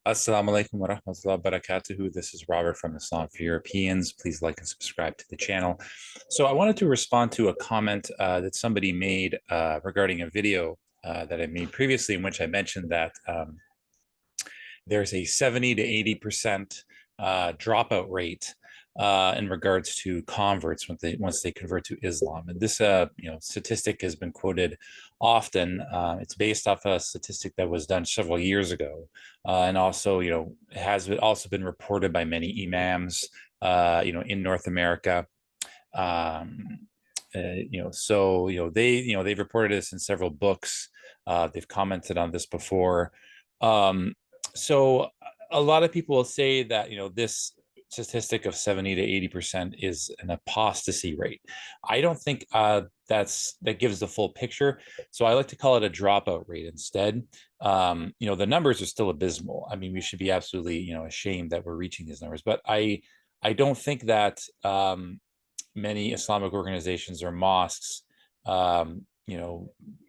Assalamu alaikum wa rahmatullahi wa barakatuhu. This is Robert from Islam for Europeans. Please like and subscribe to the channel. So I wanted to respond to a comment that somebody made regarding a video that I made previously, in which I mentioned that there's a 70 to 80% dropout rate in regards to converts once they convert to Islam. And this statistic has been quoted often. It's based off a statistic that was done several years ago, and also has also been reported by many imams in North America. They've reported this in several books. They've commented on this before. So a lot of people will say that this statistic of 70 to 80% is an apostasy rate. I don't think that gives the full picture. So I like to call it a dropout rate instead. The numbers are still abysmal. I mean, we should be absolutely ashamed that we're reaching these numbers. But I don't think that many Islamic organizations or mosques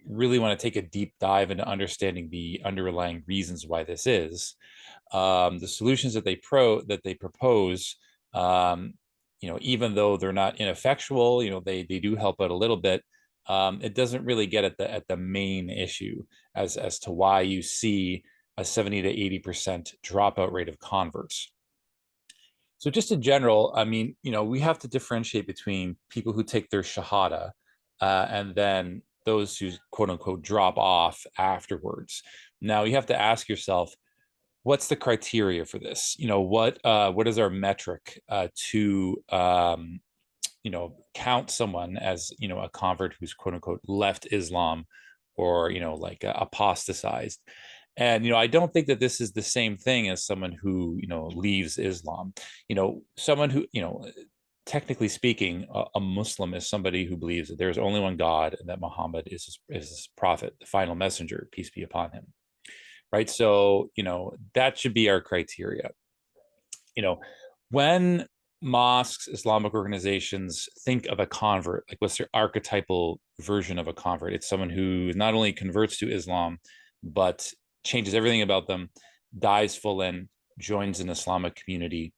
really want to take a deep dive into understanding the underlying reasons why this is. The solutions that they propose, even though they're not ineffectual, they do help out a little bit. It doesn't really get at the main issue as to why you see a 70 to 80% dropout rate of converts. So just in general, I mean, we have to differentiate between people who take their shahada and then those who quote unquote drop off afterwards. Now you have to ask yourself, what's the criteria for this? What is our metric to count someone as a convert who's quote unquote left Islam or apostatized? And I don't think that this is the same thing as someone who leaves Islam. Someone who technically speaking, a Muslim is somebody who believes that there's only one God and that Muhammad is his prophet, the final messenger, peace be upon him. Right. So, that should be our criteria. When mosques, Islamic organizations think of a convert, like what's their archetypal version of a convert? It's someone who not only converts to Islam, but changes everything about them, dies full in, joins an Islamic community,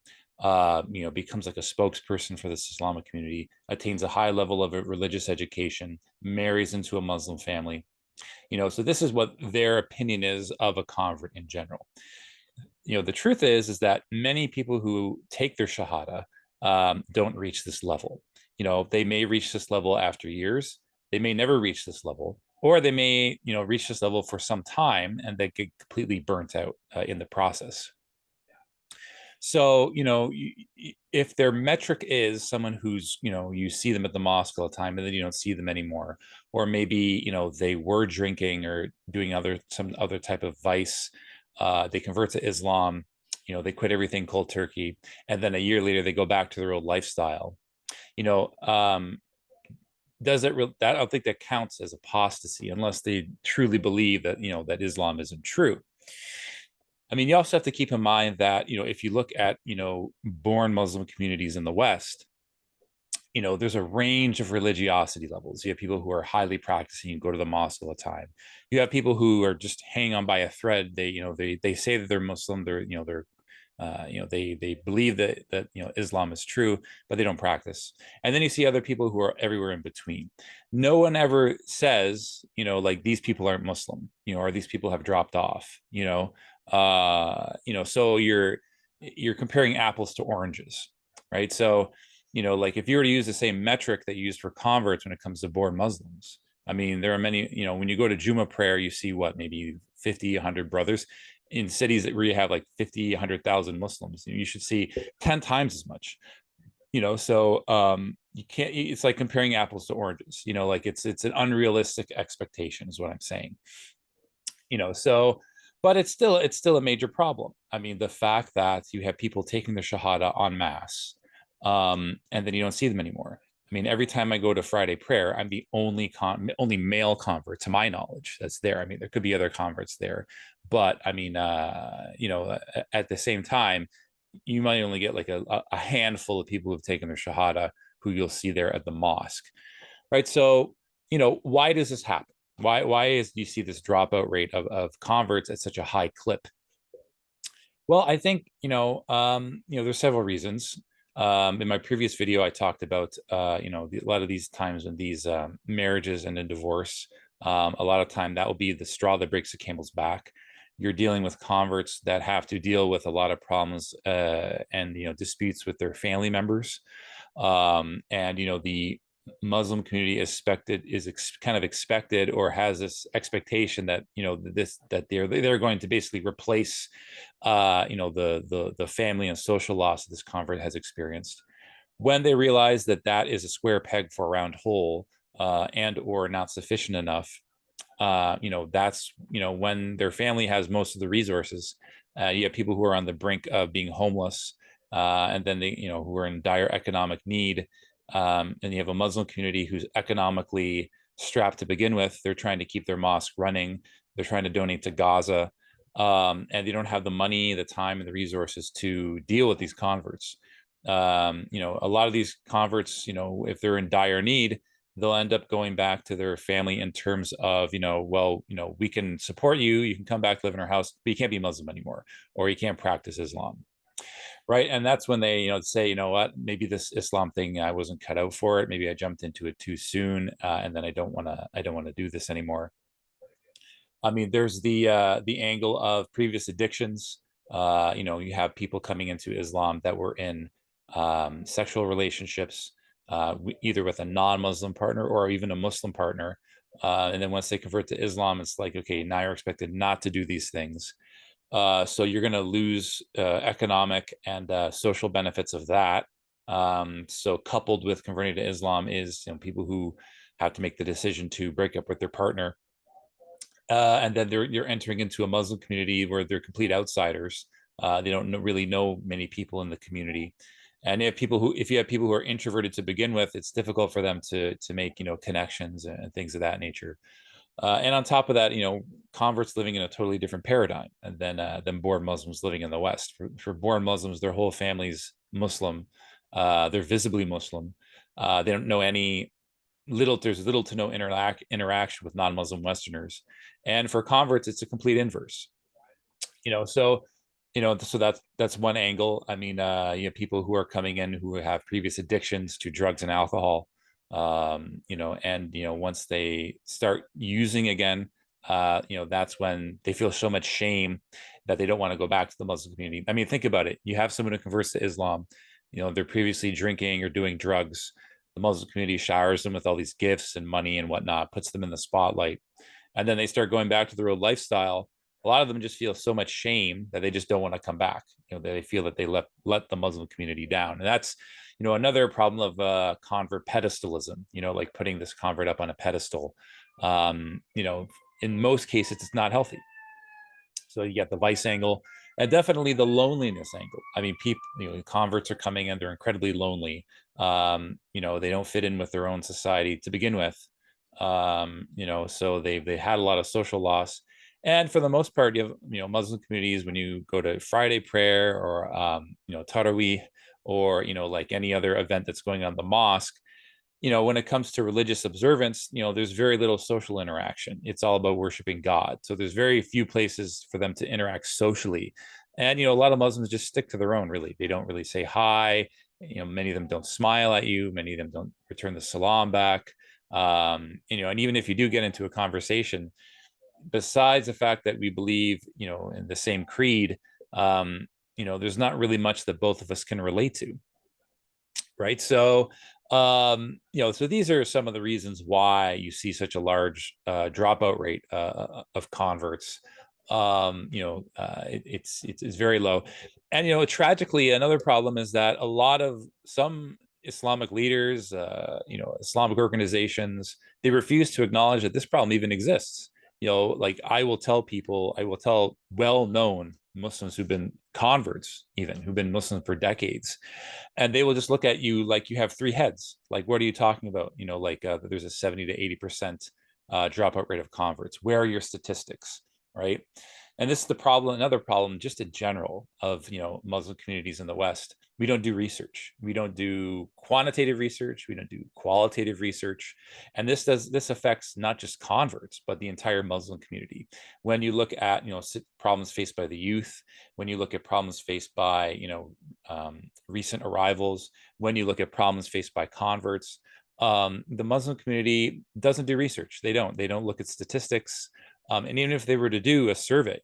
becomes like a spokesperson for this Islamic community, attains a high level of religious education, marries into a Muslim family. So this is what their opinion is of a convert in general. The truth is that many people who take their shahada don't reach this level. They may reach this level after years. They may never reach this level, or they may, reach this level for some time and they get completely burnt out in the process. So, if their metric is someone who's, you see them at the mosque all the time and then you don't see them anymore, or maybe, they were drinking or doing some other type of vice, they convert to Islam, they quit everything cold turkey, and then a year later they go back to their old lifestyle. Does it I don't think that counts as apostasy unless they truly believe that, that Islam isn't true. I mean, you also have to keep in mind that, if you look at, born Muslim communities in the West, there's a range of religiosity levels. You have people who are highly practicing and go to the mosque all the time. You have people who are just hanging on by a thread. They say that they're Muslim. They believe that Islam is true, but they don't practice. And then you see other people who are everywhere in between. No one ever says, like these people aren't Muslim, or these people have dropped off, so you're comparing apples to oranges, right? So, like if you were to use the same metric that you used for converts when it comes to born Muslims, I mean, there are many, when you go to Juma prayer, you see maybe 50, 100 brothers. In cities where you have like 50, 100,000 Muslims, you should see 10 times as much. So you can't, it's like comparing apples to oranges, like it's an unrealistic expectation is what I'm saying. But it's still a major problem. I mean, the fact that you have people taking the shahada en masse, and then you don't see them anymore. I mean, every time I go to Friday prayer, I'm the only male convert, to my knowledge, that's there. I mean, there could be other converts there, but I mean, at the same time, you might only get like a handful of people who've taken their shahada who you'll see there at the mosque, right? So, why does this happen? Why do you see this dropout rate of converts at such a high clip? Well, I think, there's several reasons. In my previous video, I talked about, a lot of these times when these marriages end in divorce, a lot of time that will be the straw that breaks the camel's back. You're dealing with converts that have to deal with a lot of problems and, disputes with their family members. And, the Muslim community kind of expected, or has this expectation that that they're going to basically replace the family and social loss that this convert has experienced. When they realize that that is a square peg for a round hole, and or not sufficient enough, that's when their family has most of the resources. You have people who are on the brink of being homeless, and then they who are in dire economic need, and you have a Muslim community who's economically strapped to begin with. They're trying to keep their mosque running. They're trying to donate to Gaza, and they don't have the money, the time, and the resources to deal with these converts. A lot of these converts, if they're in dire need, they'll end up going back to their family in terms of, well, we can support you. You can come back, live in our house, but you can't be Muslim anymore, or you can't practice Islam. Right. And that's when they, say, what, maybe this Islam thing, I wasn't cut out for it. Maybe I jumped into it too soon. And then I don't want to do this anymore. I mean, there's the angle of previous addictions. You have people coming into Islam that were in sexual relationships, either with a non-Muslim partner or even a Muslim partner. And then once they convert to Islam, it's like, okay, now you're expected not to do these things. So you're going to lose economic and social benefits of that. So coupled with converting to Islam is people who have to make the decision to break up with their partner, and then you're entering into a Muslim community where they're complete outsiders. They don't really know many people in the community, and if you have people who are introverted to begin with, it's difficult for them to make connections and things of that nature. And on top of that, converts living in a totally different paradigm and than born Muslims living in the West. For born Muslims, their whole family's Muslim. They're visibly Muslim. They don't know there's little to no interaction with non-Muslim Westerners. And for converts, it's a complete inverse. So so that's one angle. I mean, you have people who are coming in who have previous addictions to drugs and alcohol. And once they start using again, that's when they feel so much shame that they don't want to go back to the Muslim community. I mean, think about it. You have someone who converts to Islam, they're previously drinking or doing drugs. The Muslim community showers them with all these gifts and money and whatnot, puts them in the spotlight. And then they start going back to their old lifestyle. A lot of them just feel so much shame that they just don't want to come back. They feel that they let the Muslim community down. And that's, another problem of convert pedestalism, like putting this convert up on a pedestal. In most cases, it's not healthy. So you get the vice angle and definitely the loneliness angle. I mean, people, converts are coming in, they're incredibly lonely. They don't fit in with their own society to begin with. So they had a lot of social loss. And for the most part, you have, Muslim communities, when you go to Friday prayer or, Taraweeh, or, like any other event that's going on in the mosque, when it comes to religious observance, there's very little social interaction. It's all about worshiping God. So there's very few places for them to interact socially. And, a lot of Muslims just stick to their own, really. They don't really say hi. Many of them don't smile at you. Many of them don't return the salam back. And even if you do get into a conversation, besides the fact that we believe, in the same creed, there's not really much that both of us can relate to. Right. So, so these are some of the reasons why you see such a large dropout rate of converts. It's very low. And, tragically, another problem is that a lot of some Islamic leaders, Islamic organizations, they refuse to acknowledge that this problem even exists. Like I will tell well-known Muslims who've been converts, even who've been Muslims for decades, and they will just look at you like you have three heads. Like, what are you talking about? Like there's a 70 to 80% dropout rate of converts. Where are your statistics? Right. And this is the problem, another problem just in general of, Muslim communities in the West. We don't do research. We don't do quantitative research. We don't do qualitative research. And this affects not just converts, but the entire Muslim community. When you look at, problems faced by the youth, when you look at problems faced by, recent arrivals, when you look at problems faced by converts, the Muslim community doesn't do research. They don't look at statistics. And even if they were to do a survey,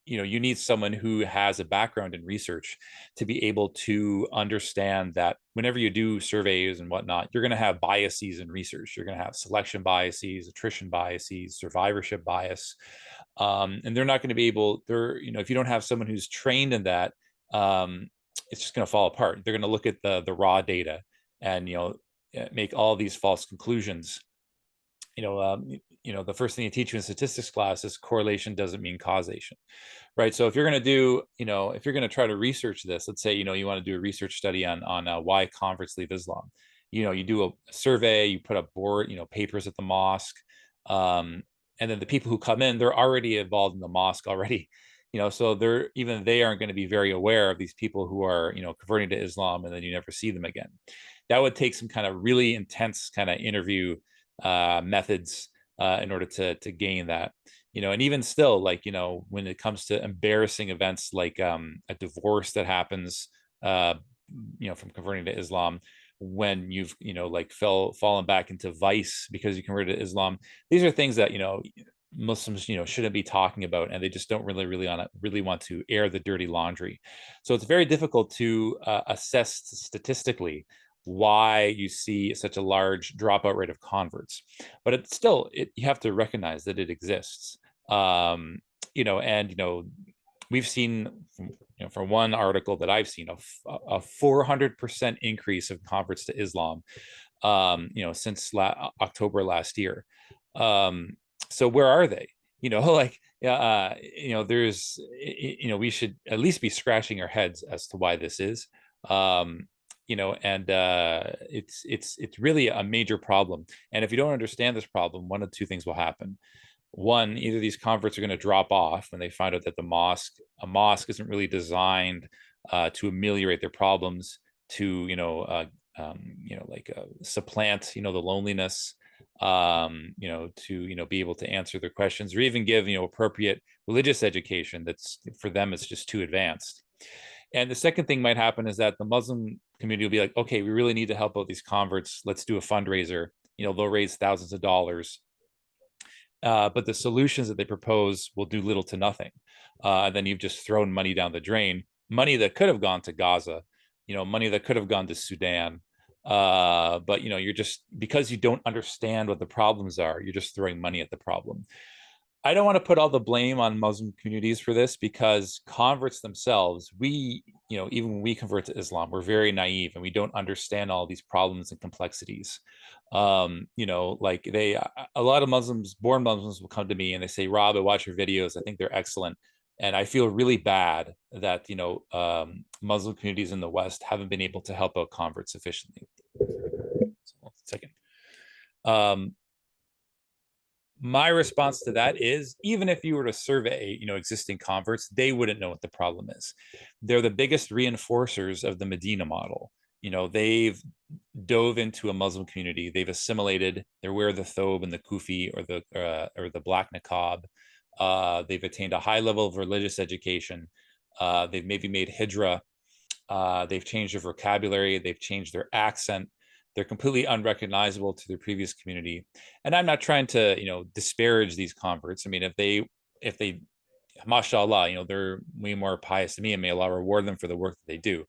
you need someone who has a background in research to be able to understand that whenever you do surveys and whatnot, you're going to have biases in research. You're going to have selection biases, attrition biases, survivorship bias. And they're not going to be able, if you don't have someone who's trained in that, it's just going to fall apart. They're going to look at the raw data and, make all these false conclusions. The first thing you teach you in statistics class is correlation doesn't mean causation, right? So if you're going to do, if you're going to try to research this, let's say, you want to do a research study on why converts leave Islam, you do a survey, you put up board, papers at the mosque, and then the people who come in, they're already involved in the mosque already, so they aren't going to be very aware of these people who are, converting to Islam, and then you never see them again. That would take some kind of really intense kind of interview methods in order to gain that, and even still, like, when it comes to embarrassing events like a divorce that happens, from converting to Islam, when you've, like fallen back into vice because you converted to Islam, these are things that, Muslims, shouldn't be talking about, and they just don't really want to air the dirty laundry. So it's very difficult to assess statistically why you see such a large dropout rate of converts, but it's still, you have to recognize that it exists. And we've seen from one article that I've seen a 400% increase of converts to Islam, since October last year. So where are they? Like, there's, we should at least be scratching our heads as to why this is. And it's really a major problem. And if you don't understand this problem, one of two things will happen. One, either these converts are going to drop off when they find out that a mosque isn't really designed to ameliorate their problems, to supplant the loneliness, to be able to answer their questions, or even give appropriate religious education that's for them, it's just too advanced. And the second thing might happen is that the Muslim community will be like, okay, we really need to help out these converts. Let's do a fundraiser. They'll raise thousands of dollars. But the solutions that they propose will do little to nothing. And then you've just thrown money down the drain, money that could have gone to Gaza, money that could have gone to Sudan. But, you're just, because you don't understand what the problems are, you're just throwing money at the problem. I don't want to put all the blame on Muslim communities for this, because converts themselves, even when we convert to Islam, we're very naive and we don't understand all these problems and complexities. Like a lot of born Muslims will come to me and they say, Rob, I watch your videos. I think they're excellent. And I feel really bad that, Muslim communities in the West haven't been able to help out converts sufficiently. So, second. My response to that is, even if you were to survey, existing converts, they wouldn't know what the problem is. They're the biggest reinforcers of the Medina model. They've dove into a Muslim community. They've assimilated. They wear the thobe and the kufi, or the black niqab. They've attained a high level of religious education. They've maybe made hijrah. They've changed their vocabulary. They've changed their accent. They're completely unrecognizable to their previous community. And I'm not trying to, disparage these converts. I mean, if they, mashallah, they're way more pious than me, and may Allah reward them for the work that they do.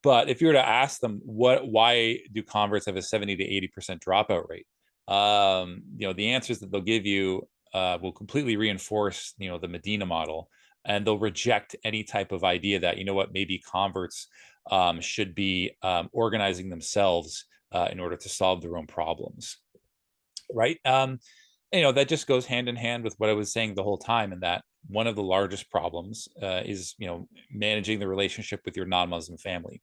But if you were to ask them why do converts have a 70 to 80% dropout rate, the answers that they'll give you will completely reinforce, the Medina model, and they'll reject any type of idea that, maybe converts should be organizing themselves in order to solve their own problems, right? That just goes hand in hand with what I was saying the whole time, and that one of the largest problems is, managing the relationship with your non-Muslim family.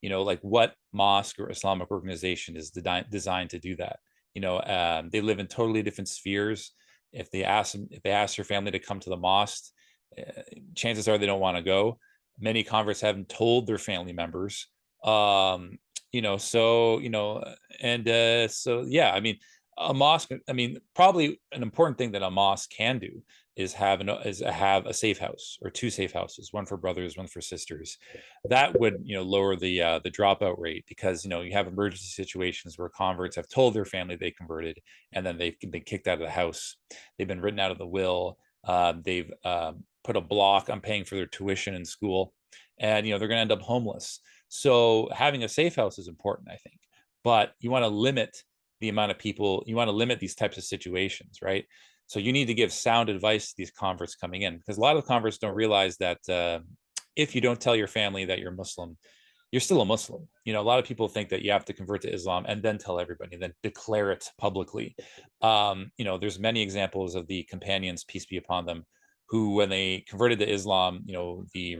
Like, what mosque or Islamic organization is designed to do that? They live in totally different spheres. If they ask your family to come to the mosque, chances are they don't want to go. Many converts haven't told their family members. Um, and so yeah, I mean, a mosque. I mean, probably an important thing that a mosque can do is have a safe house or two safe houses, one for brothers, one for sisters. That would lower the dropout rate, because you have emergency situations where converts have told their family they converted, and then they've been kicked out of the house, they've been written out of the will, they've put a block on paying for their tuition in school, and they're going to end up homeless. So having a safe house is important, I think, but you want to limit the amount of people. You want to limit these types of situations, right? So you need to give sound advice to these converts coming in, because a lot of converts don't realize that if you don't tell your family that you're Muslim, you're still a Muslim. A lot of people think that you have to convert to Islam and then tell everybody, then declare it publicly. There's many examples of the companions, peace be upon them, who, when they converted to Islam, the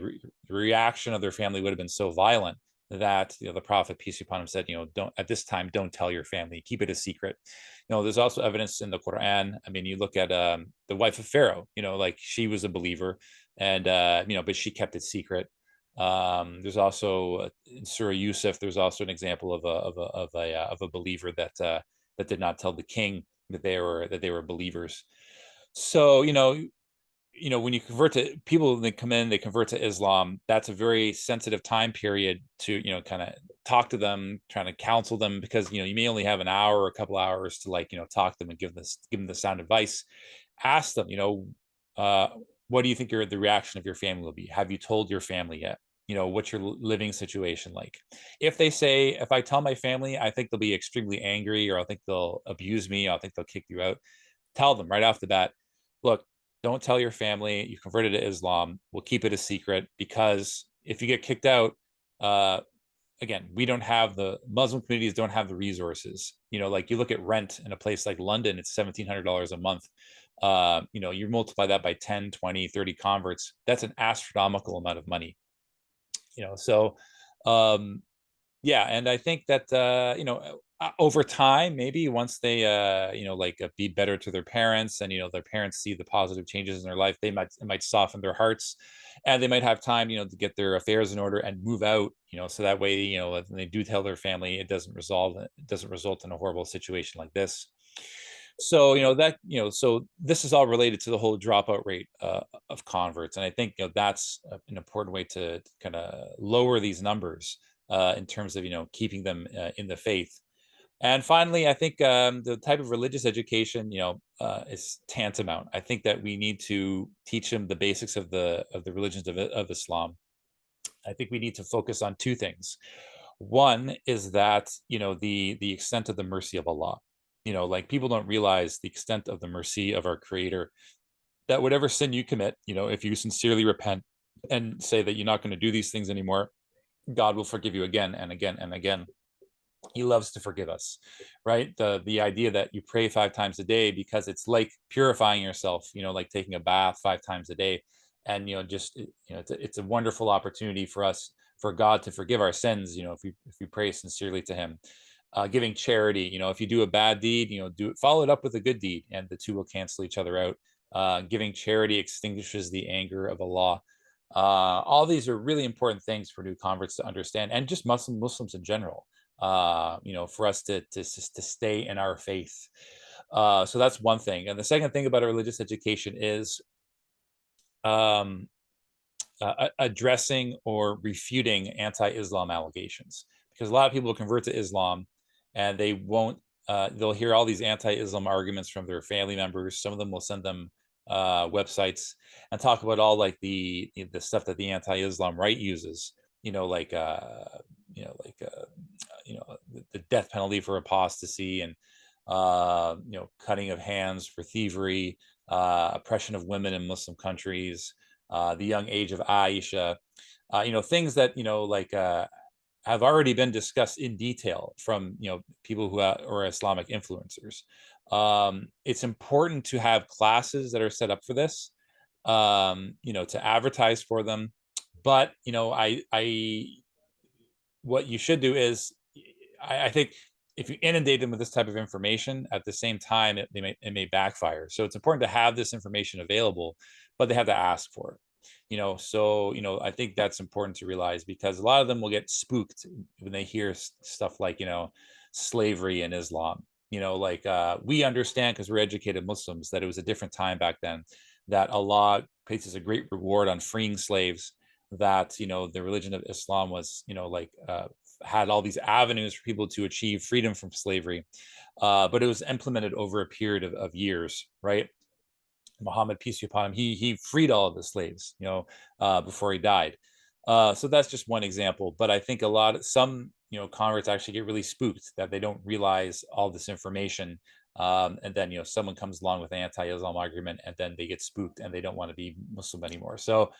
reaction of their family would have been so violent that the Prophet, peace be upon him, said, don't, at this time, don't tell your family, keep it a secret. There's also evidence in the Quran. I mean, you look at the wife of Pharaoh, like she was a believer, and but she kept it secret. There's also in Surah Yusuf, there's also an example of a believer that did not tell the king that they were believers. So when you convert to people, they come in, they convert to Islam, that's a very sensitive time period to kind of talk to them, trying to counsel them, because you may only have an hour or a couple hours to talk to them and give them the sound advice. Ask them, uh, what do you think the reaction of your family will be? Have you told your family yet? What's your living situation like? If they say, if I tell my family, I think they'll be extremely angry, or I think they'll abuse me, I think they'll kick you out, tell them right off the bat, look, don't tell your family you converted to Islam. We'll keep it a secret, because if you get kicked out, again, we don't have, the Muslim communities don't have the resources. Like you look at rent in a place like London, it's $1,700 a month. You multiply that by 10, 20, 30 converts, that's an astronomical amount of money. So yeah, and I think that over time, maybe once they be better to their parents, and their parents see the positive changes in their life, it might soften their hearts, and they might have time to get their affairs in order and move out, so that way when they do tell their family, it doesn't result in a horrible situation like this. So so this is all related to the whole dropout rate of converts, and I think that's an important way to kind of lower these numbers in terms of keeping them in the faith. And finally, I think the type of religious education is tantamount. I think that we need to teach them the basics of the religions of Islam. I think we need to focus on two things. One is that the extent of the mercy of Allah. Like, people don't realize the extent of the mercy of our Creator, that whatever sin you commit, if you sincerely repent and say that you're not going to do these things anymore, God will forgive you again and again and again. He loves to forgive us, right? The idea that you pray 5 times a day, because it's like purifying yourself, like taking a bath 5 times a day. And just it's a wonderful opportunity for us, for God to forgive our sins, if we pray sincerely to him. Giving charity, if you do a bad deed, follow it up with a good deed, and the two will cancel each other out. Giving charity extinguishes the anger of Allah. All these are really important things for new converts to understand, and just Muslims in general, for us to stay in our faith. So that's one thing. And the second thing about a religious education is um, addressing or refuting anti-Islam allegations, because a lot of people convert to Islam and they won't. They'll hear all these anti-Islam arguments from their family members. Some of them will send them websites and talk about all like the stuff that the anti-Islam right uses. Like the death penalty for apostasy, and cutting of hands for thievery, oppression of women in Muslim countries, the young age of Aisha, things that have already been discussed in detail from people who are Islamic influencers. It's important to have classes that are set up for this, to advertise for them. But I what you should do is, I think if you inundate them with this type of information at the same time, it may backfire. So it's important to have this information available, but they have to ask for it. So I think that's important to realize, because a lot of them will get spooked when they hear stuff like slavery in Islam. Like we understand, because we're educated Muslims, that it was a different time back then, that Allah places a great reward on freeing slaves, that the religion of Islam was like had all these avenues for people to achieve freedom from slavery, but it was implemented over a period of years, right? Muhammad, peace be upon him, he freed all of the slaves, before he died. So that's just one example. But I think some converts actually get really spooked that they don't realize all this information, and then someone comes along with an anti-Islam argument, and then they get spooked and they don't want to be Muslim anymore. So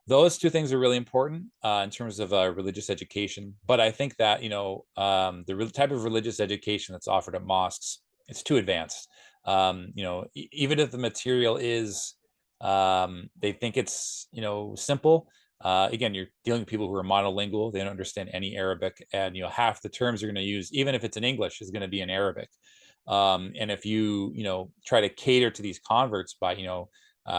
those two things are really important in terms of religious education. But I think that the type of religious education that's offered at mosques, it's too advanced. Even if the material is, they think it's simple. Again, you're dealing with people who are monolingual; they don't understand any Arabic, and half the terms you're going to use, even if it's in English, is going to be in Arabic. And if you try to cater to these converts by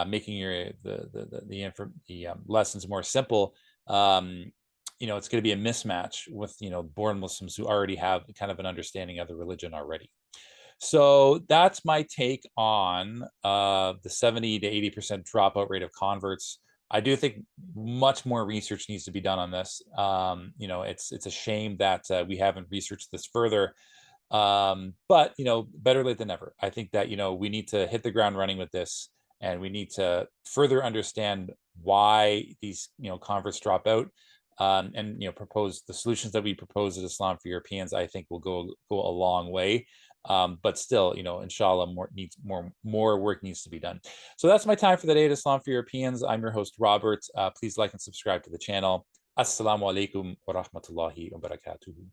making the lessons more simple, it's going to be a mismatch with born Muslims who already have kind of an understanding of the religion already. So that's my take on the 70 to 80% dropout rate of converts. I do think much more research needs to be done on this. It's a shame that we haven't researched this further. But better late than never. I think that we need to hit the ground running with this, and we need to further understand why these converts drop out, and propose the solutions that we propose at Islam for Europeans. I think will go a long way. But still, inshallah, more work needs to be done. So that's my time for the day at Islam for Europeans. I'm your host, Robert. Please like and subscribe to the channel. Assalamu alaikum wa rahmatullahi wa barakatuhu.